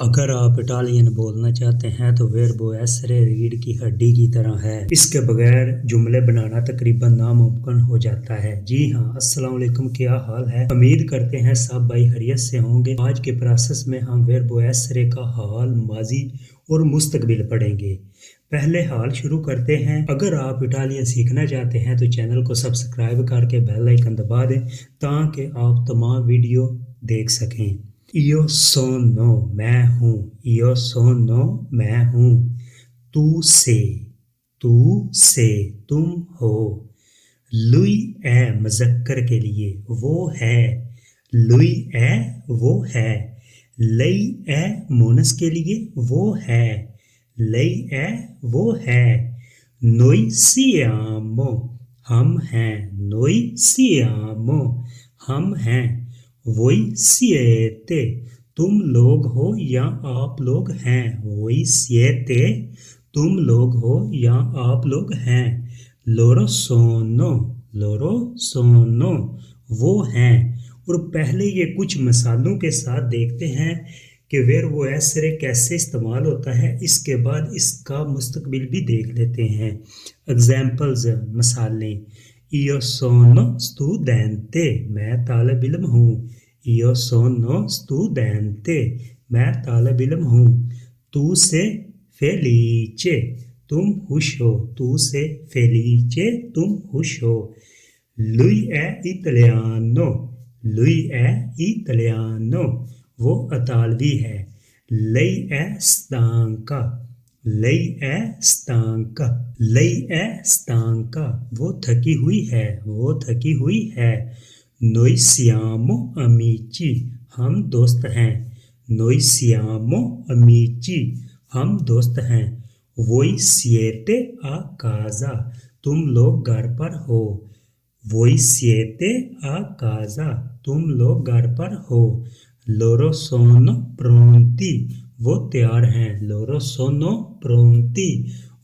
अगर आप इटालियन बोलना चाहते हैं तो वर्बो एसरे रीढ़ की हड्डी की तरह है। इसके बगैर जुमले बनाना तकरीबन नामुमकिन हो जाता है। जी हाँ, अस्सलाम वालेकुम, क्या हाल है? उम्मीद करते हैं सब भाई खैरियत से होंगे। आज के प्रोसेस में हम वर्बो एसरे का हाल, माजी और मुस्तकबिल पढ़ेंगे। पहले हाल शुरू करते हैं। अगर आप इटालियन सीखना चाहते हैं तो चैनल को सब्सक्राइब करके बेल आइकन दबा दें ताकि आप तमाम वीडियो देख सकें। Io sono मैं हूँ। Io sono मैं हूँ। तू से तुम हो। lui è मुज़क्कर के लिए वो है। lui è वो है। lei è मुनस के लिए वो है। lei è वो है। noi siamo हम हैं। noi siamo हम हैं। voi siete तुम लोग हो या आप लोग हैं। voi siete तुम लोग हो या आप लोग हैं। loro sono वो हैं। और पहले ये कुछ मिसालों के साथ देखते हैं कि वर्बो एसरे कैसे इस्तेमाल होता है। इसके बाद इसका मुस्तकबिल भी देख लेते हैं। एग्जाम्पल्स, मिसालें। Io sono studente मैं तालिब इल्म हूँ। Io sono studente मैं तालिब इल्म हूँ। तू से felice तुम खुश हो। तू से felice तुम खुश हो। Lui è italiano lui è italiano वो इतालवी है। Lei è stanca lei è stanca lei è stanca वो थकी हुई है। वो थकी हुई है। Noi siamo amici हम दोस्त हैं। Noi siamo amici हम दोस्त हैं। Voi siete a casa तुम लोग घर पर हो। Voi siete a casa तुम लोग घर पर हो। Loro sono pronti वो तैयार हैं। Loro sono pronti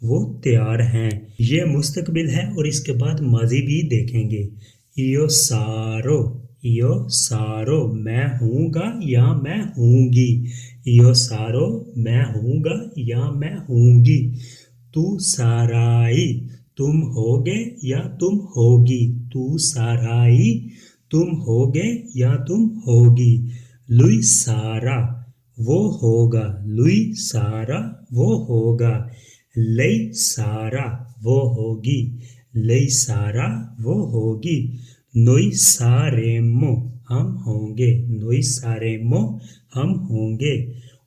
वो तैयार हैं। ये मुस्तकबिल है और इसके बाद माजी भी देखेंगे। Io सारो मैं हूँगा या मैं हूँगी। Io सारो मैं हूँगा या मैं हूँगी। तू साराई तुम होगे या तुम होगी। तू साराई तुम होगे या तुम होगी। Lui सारा वो होगा। Lui सारा वो होगा। Lei सारा वो होगी। Lei सारा वो होगी। Noi saremo हम होंगे। Noi saremo हम होंगे।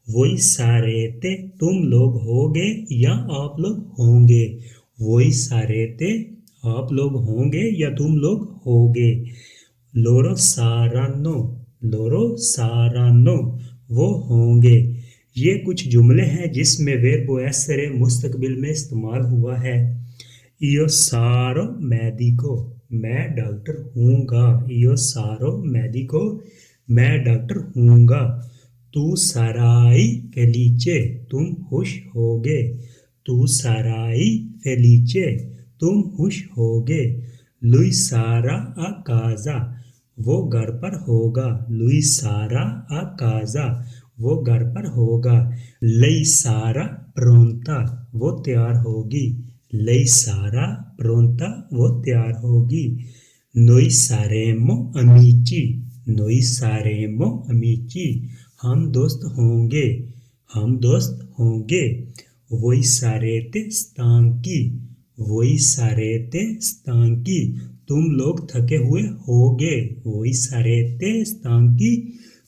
Voi sarete तुम लोग होगे या आप लोग होंगे। Voi sarete आप लोग होंगे या तुम लोग होगे। Loro saranno वो होंगे। ये कुछ जुमले हैं जिसमें वर्बो एसरे मुस्तकबिल में इस्तेमाल हुआ है। Io sarò medico मैं डॉक्टर हूँगा। Io sarò medico मैं डॉक्टर हूँगा। तू sarai felice तुम खुश होगे। तू sarai felice तुम खुश होगे। Lui sarà a casa वो घर पर होगा। Lui sarà a casa वो घर पर होगा। Lei sarà pronta वो तैयार होगी। Lei sarà pronta वो तैयार होगी। Noi saremo amici Noi saremo amici हम दोस्त होंगे। हम दोस्त होंगे। Voi sarete stanchi Voi sarete stanchi तुम लोग थके हुए होगे। Voi sarete stanchi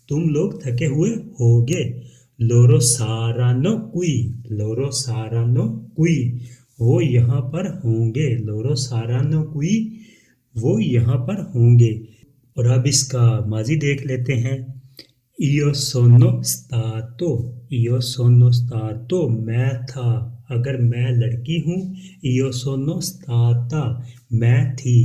तुम लोग थके हुए होगे। Loro saranno qui वो यहाँ पर होंगे। Loro saranno qui वो यहाँ पर होंगे। और अब इसका माजी देख लेते हैं। Io sono stato मैं था। अगर मैं लड़की हूँ Io sono stata मैं थी।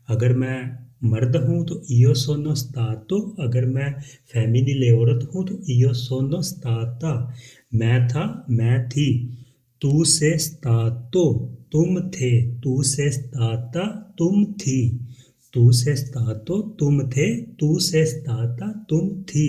अगर मैं मर्द हूँ तो Io sono stato। अगर मैं फेमिनिल औरत हूँ तो Io sono stata मैं था, मैं थी। तू से stato तुम थे। तू से stata तुम थी। तू से stato तुम थे। तू से stata तुम थी।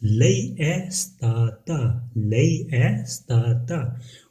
lei è stata lei è stata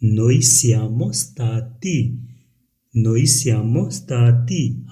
noi siamo stati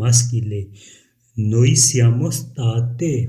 maschile noi siamo state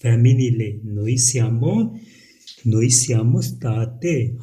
femminile noi siamo state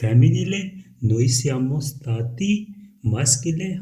femminile noi siamo stati maschile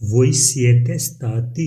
voi siete stati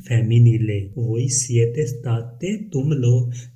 femminile voi siete state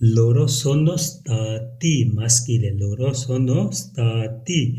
loro sono stati maschile loro sono stati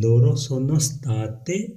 loro sono state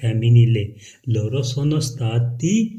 femminile loro sono stati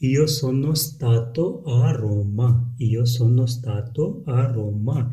io sono stato a Roma io sono stato a Roma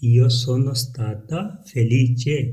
io sono stata felice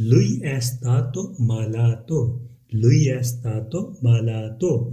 lui è stato malato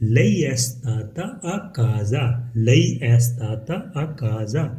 lei è stata a casa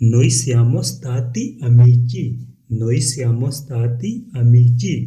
noi siamo stati amici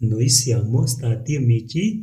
noi siamo stati amici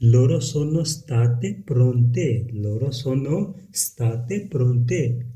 loro sono state pronte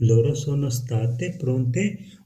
loro sono state pronte